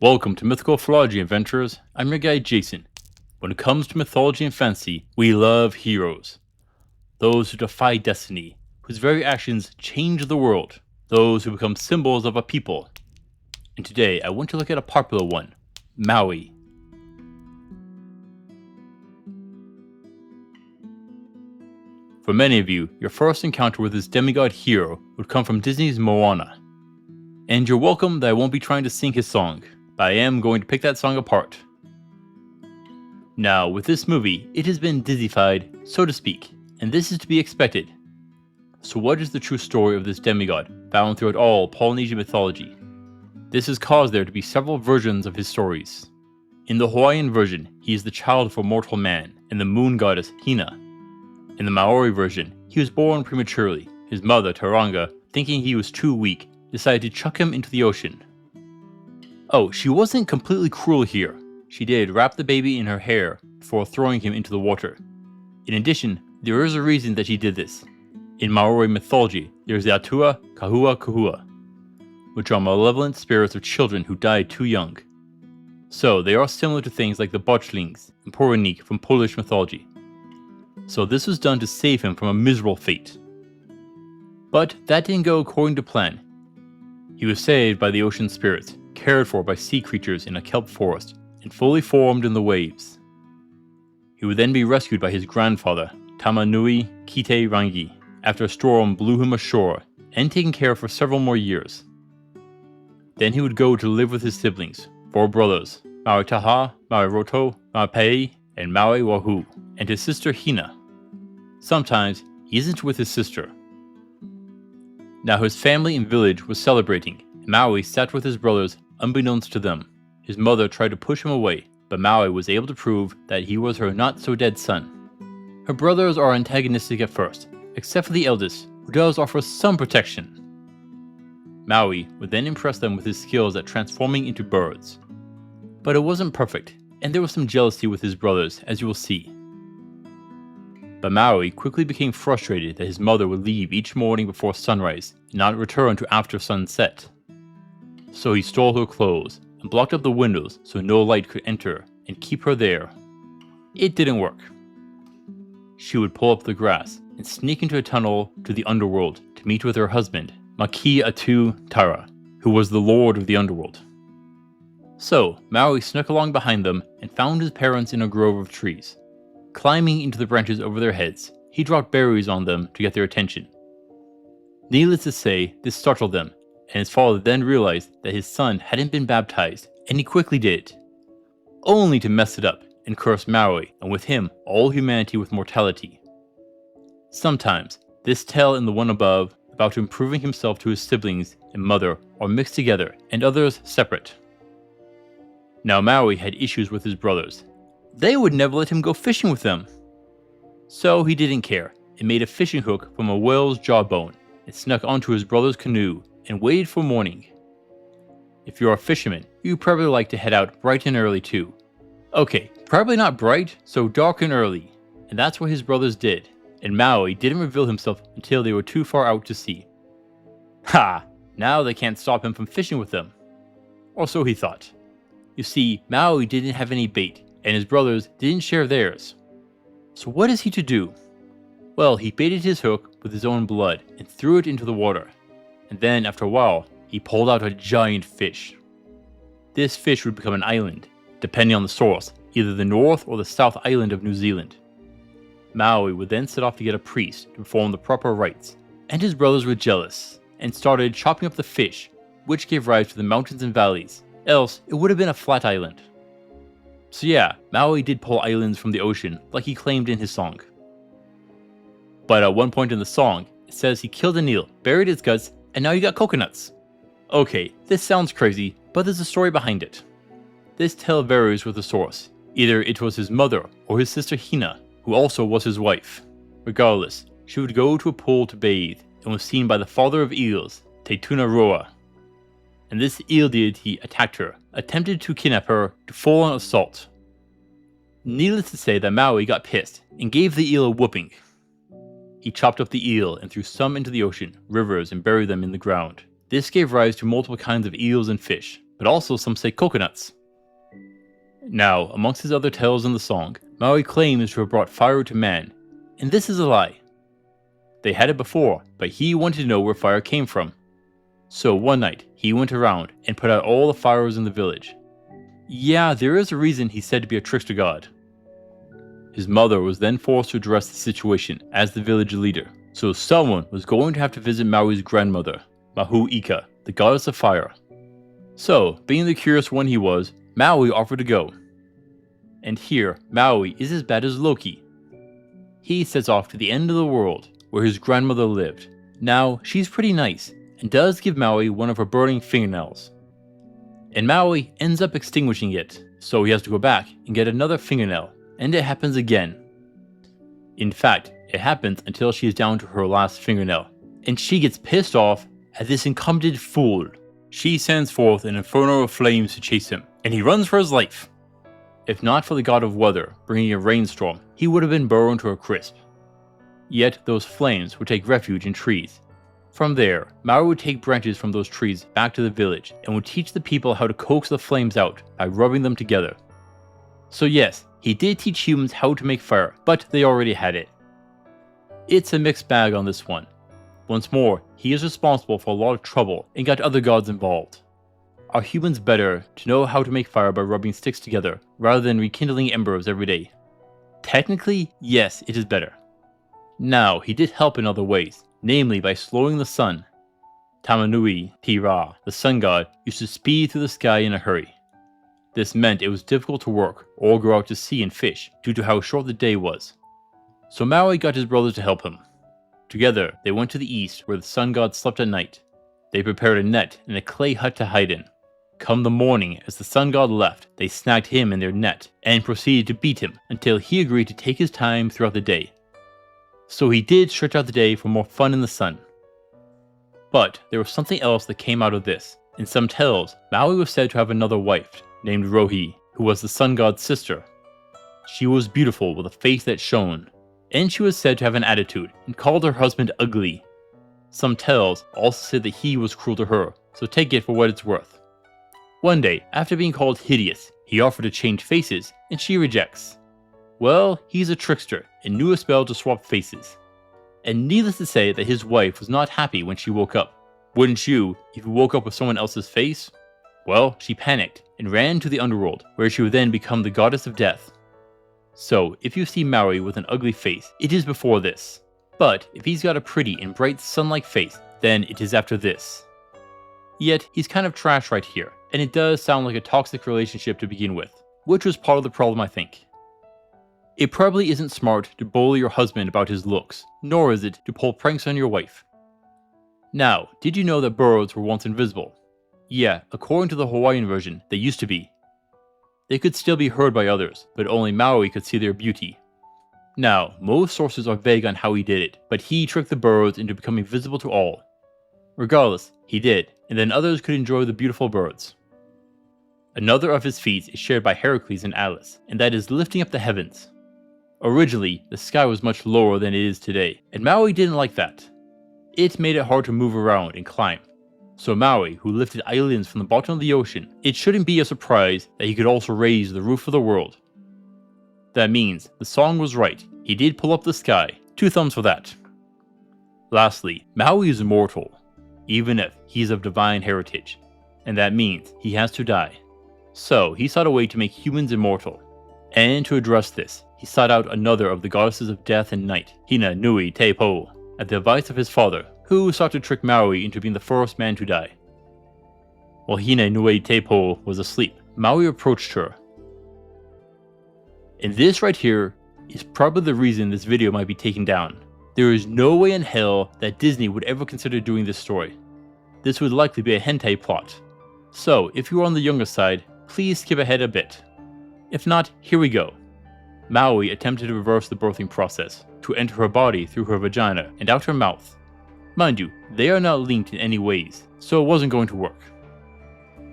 Welcome to Mythical Phylogeny Adventurers. I'm your guide Jason. When it comes to mythology and fantasy, we love heroes. Those who defy destiny, whose very actions change the world. Those who become symbols of a people. And today I want to look at a popular one, Maui. For many of you, your first encounter with this demigod hero would come from Disney's Moana. And you're welcome that I won't be trying to sing his song, but I am going to pick that song apart. Now, with this movie, it has been Disneyfied, so to speak, and this is to be expected. So what is the true story of this demigod, found throughout all Polynesian mythology? This has caused there to be several versions of his stories. In the Hawaiian version, he is the child of a mortal man and the moon goddess Hina. In the Maori version, he was born prematurely. His mother, Tauranga, thinking he was too weak, decided to chuck him into the ocean. Oh, she wasn't completely cruel here. She did wrap the baby in her hair before throwing him into the water. In addition, there is a reason that she did this. In Maori mythology, there is the Atua Kahua Kahua, which are malevolent spirits of children who died too young. So they are similar to things like the Botchlings and Puranik from Polish mythology. So this was done to save him from a miserable fate. But that didn't go according to plan. He was saved by the ocean spirits, cared for by sea creatures in a kelp forest, and fully formed in the waves. He would then be rescued by his grandfather, Tamanui Kite Rangi, after a storm blew him ashore, and taken care of for several more years. Then he would go to live with his siblings, 4 brothers, Maui Taha, Maui Roto, Maui Pei, and Maui Wahoo, and his sister Hina. Sometimes he isn't with his sister. Now his family and village was celebrating, and Maui sat with his brothers unbeknownst to them. His mother tried to push him away, but Maui was able to prove that he was her not-so-dead son. Her brothers are antagonistic at first, except for the eldest, who does offer some protection. Maui would then impress them with his skills at transforming into birds. But it wasn't perfect, and there was some jealousy with his brothers, as you will see. But Maui quickly became frustrated that his mother would leave each morning before sunrise and not return to after sunset. So he stole her clothes and blocked up the windows so no light could enter and keep her there. It didn't work. She would pull up the grass and sneak into a tunnel to the underworld to meet with her husband, Maki Atu Tara, who was the lord of the underworld. So Maui snuck along behind them and found his parents in a grove of trees. Climbing into the branches over their heads, he dropped berries on them to get their attention. Needless to say, this startled them, and his father then realized that his son hadn't been baptized, and he quickly did. Only to mess it up and curse Maui, and with him, all humanity with mortality. Sometimes, this tale and the one above, about improving himself to his siblings and mother, are mixed together, and others separate. Now Maui had issues with his brothers. They would never let him go fishing with them. So he didn't care, and made a fishing hook from a whale's jawbone, and snuck onto his brother's canoe, and waited for morning. If you're a fisherman, you probably like to head out bright and early too. Okay, probably not bright, so dark and early, and that's what his brothers did, and Maui didn't reveal himself until they were too far out to sea. Ha! Now they can't stop him from fishing with them. Or so he thought. You see, Maui didn't have any bait, and his brothers didn't share theirs. So what is he to do? Well, he baited his hook with his own blood and threw it into the water. And then, after a while, he pulled out a giant fish. This fish would become an island, depending on the source, either the North or the South Island of New Zealand. Maui would then set off to get a priest to perform the proper rites, and his brothers were jealous, and started chopping up the fish, which gave rise to the mountains and valleys, else it would have been a flat island. So yeah, Maui did pull islands from the ocean, like he claimed in his song. But at one point in the song, it says he killed an eel, buried its guts, and now you got coconuts. Okay, this sounds crazy, but there's a story behind it. This tale varies with the source. Either it was his mother or his sister Hina, who also was his wife. Regardless, she would go to a pool to bathe, and was seen by the father of eels, Te Tunaroa. And this eel deity attacked her, attempted to kidnap her to full-on assault. Needless to say that Maui got pissed, and gave the eel a whooping. He chopped up the eel and threw some into the ocean, rivers, and buried them in the ground. This gave rise to multiple kinds of eels and fish, but also some say coconuts. Now, amongst his other tales in the song, Maui claims to have brought fire to man, and this is a lie. They had it before, but he wanted to know where fire came from. So one night, he went around and put out all the fires in the village. Yeah, there is a reason he's said to be a trickster god. His mother was then forced to address the situation as the village leader, so someone was going to have to visit Maui's grandmother, Mahu Ika, the goddess of fire. So, being the curious one he was, Maui offered to go. And here, Maui is as bad as Loki. He sets off to the end of the world, where his grandmother lived. Now, she's pretty nice, and does give Maui one of her burning fingernails. And Maui ends up extinguishing it, so he has to go back and get another fingernail, and it happens again. In fact, it happens until she is down to her last fingernail, and she gets pissed off at this incompetent fool. She sends forth an inferno of flames to chase him, and he runs for his life. If not for the god of weather bringing a rainstorm, he would have been burned to a crisp. Yet those flames would take refuge in trees. From there, Maui would take branches from those trees back to the village and would teach the people how to coax the flames out by rubbing them together. So yes, he did teach humans how to make fire, but they already had it. It's a mixed bag on this one. Once more, he is responsible for a lot of trouble and got other gods involved. Are humans better to know how to make fire by rubbing sticks together rather than rekindling embers every day? Technically, yes, it is better. Now, he did help in other ways, namely by slowing the sun. Tamanui Tira, the sun god, used to speed through the sky in a hurry. This meant it was difficult to work or go out to sea and fish due to how short the day was. So Maui got his brothers to help him. Together, they went to the east where the sun god slept at night. They prepared a net and a clay hut to hide in. Come the morning, as the sun god left, they snagged him in their net and proceeded to beat him until he agreed to take his time throughout the day. So he did stretch out the day for more fun in the sun. But there was something else that came out of this. In some tales, Maui was said to have another wife, named Rohi, who was the sun god's sister. She was beautiful with a face that shone, and she was said to have an attitude and called her husband ugly. Some tales also said that he was cruel to her, so take it for what it's worth. One day, after being called hideous, he offered to change faces, and she rejects. Well, he's a trickster, and knew a spell to swap faces. And needless to say that his wife was not happy when she woke up. Wouldn't you, if you woke up with someone else's face? Well, she panicked, and ran to the underworld, where she would then become the goddess of death. So, if you see Maui with an ugly face, it is before this. But, if he's got a pretty and bright sun-like face, then it is after this. Yet, he's kind of trash right here, and it does sound like a toxic relationship to begin with, which was part of the problem, I think. It probably isn't smart to bully your husband about his looks, nor is it to pull pranks on your wife. Now, did you know that birds were once invisible? Yeah, according to the Hawaiian version, they used to be. They could still be heard by others, but only Maui could see their beauty. Now, most sources are vague on how he did it, but he tricked the birds into becoming visible to all. Regardless, he did, and then others could enjoy the beautiful birds. Another of his feats is shared by Heracles and Atlas, and that is lifting up the heavens. Originally, the sky was much lower than it is today, and Maui didn't like that. It made it hard to move around and climb. So Maui, who lifted islands from the bottom of the ocean, it shouldn't be a surprise that he could also raise the roof of the world. That means the song was right, he did pull up the sky, 2 thumbs for that. Lastly, Maui is immortal, even if he is of divine heritage, and that means he has to die. So he sought a way to make humans immortal, and to address this, he sought out another of the goddesses of death and night, Hina Nui Te Po, at the advice of his father, who sought to trick Maui into being the first man to die. While Hina Nui Te Po was asleep, Maui approached her. And this right here is probably the reason this video might be taken down. There is no way in hell that Disney would ever consider doing this story. This would likely be a hentai plot. So, if you are on the younger side, please skip ahead a bit. If not, here we go. Maui attempted to reverse the birthing process, to enter her body through her vagina and out her mouth. Mind you, they are not linked in any ways, so it wasn't going to work.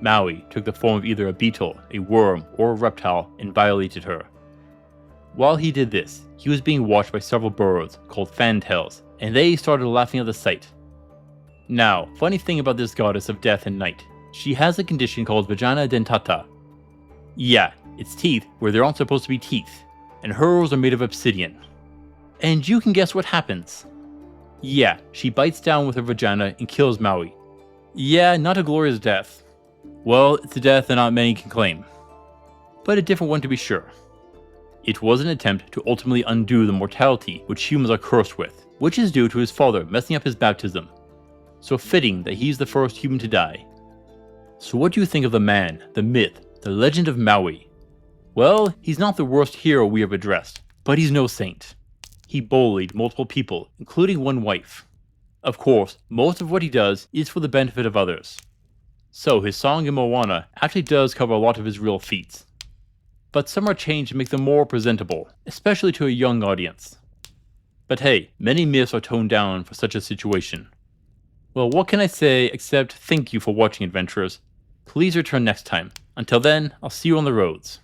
Maui took the form of either a beetle, a worm, or a reptile and violated her. While he did this, he was being watched by several birds called fantails, and they started laughing at the sight. Now, funny thing about this goddess of death and night, She has a condition called vagina dentata. Yeah, it's teeth where there aren't supposed to be teeth, and hers are made of obsidian. And you can guess what happens. Yeah, she bites down with her vagina and kills Maui. Yeah, not a glorious death. Well, it's a death that not many can claim. But a different one to be sure. It was an attempt to ultimately undo the mortality which humans are cursed with, which is due to his father messing up his baptism. So fitting that he's the first human to die. So what do you think of the man, the myth, the legend of Maui? Well, he's not the worst hero we have addressed, but he's no saint. He bullied multiple people, including one wife. Of course, most of what he does is for the benefit of others. So his song in Moana actually does cover a lot of his real feats. But some are changed to make them more presentable, especially to a young audience. But hey, many myths are toned down for such a situation. Well, what can I say except thank you for watching, adventurers. Please return next time. Until then, I'll see you on the roads.